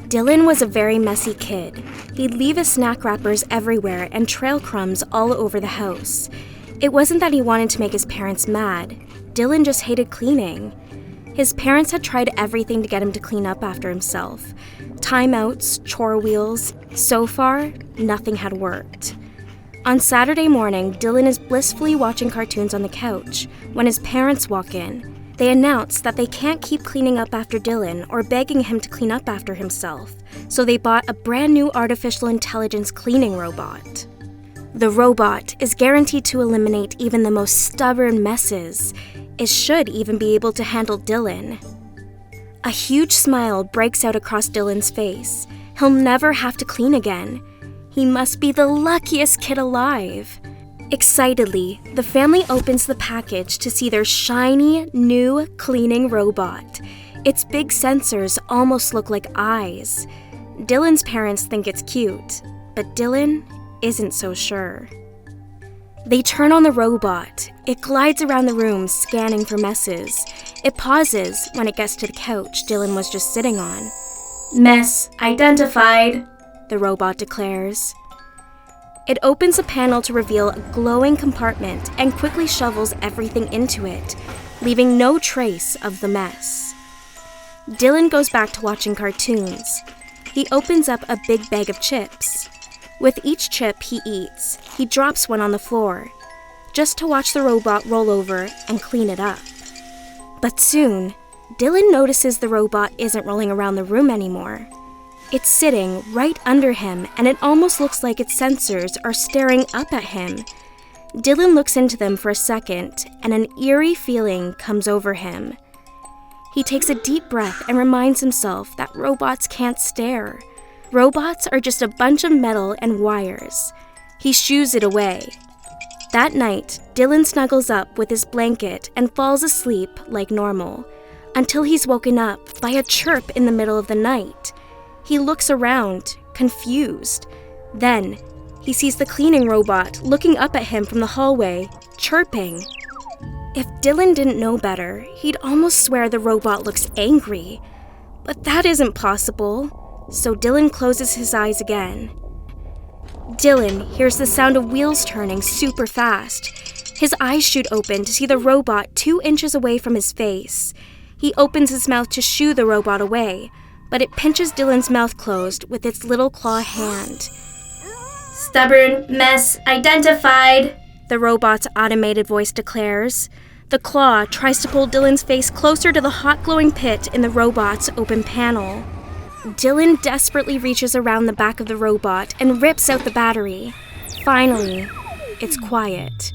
Dylan was a very messy kid. He'd leave his snack wrappers everywhere and trail crumbs all over the house. It wasn't that he wanted to make his parents mad. Dylan just hated cleaning. His parents had tried everything to get him to clean up after himself. Timeouts, chore wheels. So far, nothing had worked. On Saturday morning, Dylan is blissfully watching cartoons on the couch when his parents walk in. They announce that they can't keep cleaning up after Dylan or begging him to clean up after himself, so they bought a brand new artificial intelligence cleaning robot. The robot is guaranteed to eliminate even the most stubborn messes. It should even be able to handle Dylan. A huge smile breaks out across Dylan's face. He'll never have to clean again. He must be the luckiest kid alive. Excitedly, the family opens the package to see their shiny, new cleaning robot. Its big sensors almost look like eyes. Dylan's parents think it's cute, but Dylan isn't so sure. They turn on the robot. It glides around the room, scanning for messes. It pauses when it gets to the couch Dylan was just sitting on. "Mess identified," the robot declares. It opens a panel to reveal a glowing compartment and quickly shovels everything into it, leaving no trace of the mess. Dylan goes back to watching cartoons. He opens up a big bag of chips. With each chip he eats, he drops one on the floor, just to watch the robot roll over and clean it up. But soon, Dylan notices the robot isn't rolling around the room anymore. It's sitting right under him, and it almost looks like its sensors are staring up at him. Dylan looks into them for a second, and an eerie feeling comes over him. He takes a deep breath and reminds himself that robots can't stare. Robots are just a bunch of metal and wires. He shoos it away. That night, Dylan snuggles up with his blanket and falls asleep like normal, until he's woken up by a chirp in the middle of the night. He looks around, confused. Then, he sees the cleaning robot looking up at him from the hallway, chirping. If Dylan didn't know better, he'd almost swear the robot looks angry. But that isn't possible, so Dylan closes his eyes again. Dylan hears the sound of wheels turning super fast. His eyes shoot open to see the robot 2 inches away from his face. He opens his mouth to shoo the robot away, but it pinches Dylan's mouth closed with its little claw hand. "Stubborn mess identified," the robot's automated voice declares. The claw tries to pull Dylan's face closer to the hot glowing pit in the robot's open panel. Dylan desperately reaches around the back of the robot and rips out the battery. Finally, it's quiet.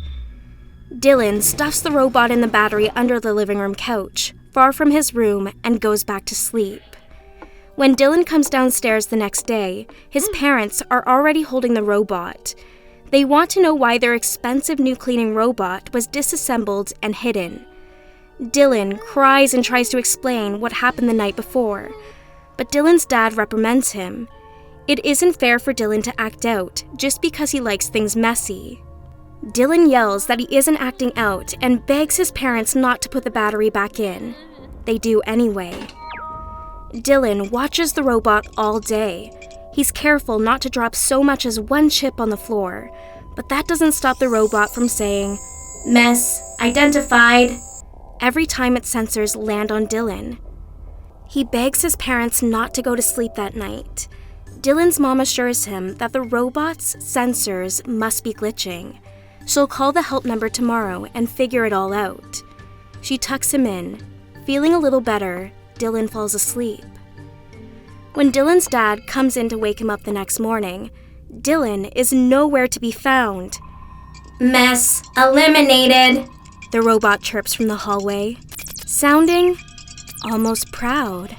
Dylan stuffs the robot and the battery under the living room couch, far from his room, and goes back to sleep. When Dylan comes downstairs the next day, his parents are already holding the robot. They want to know why their expensive new cleaning robot was disassembled and hidden. Dylan cries and tries to explain what happened the night before, but Dylan's dad reprimands him. It isn't fair for Dylan to act out just because he likes things messy. Dylan yells that he isn't acting out and begs his parents not to put the battery back in. They do anyway. Dylan watches the robot all day. He's careful not to drop so much as one chip on the floor, but that doesn't stop the robot from saying, "Mess identified," every time its sensors land on Dylan. He begs his parents not to go to sleep that night. Dylan's mom assures him that the robot's sensors must be glitching. She'll call the help number tomorrow and figure it all out. She tucks him in. Feeling a little better, Dylan falls asleep. When Dylan's dad comes in to wake him up the next morning, Dylan is nowhere to be found. "Mess eliminated," the robot chirps from the hallway, sounding almost proud.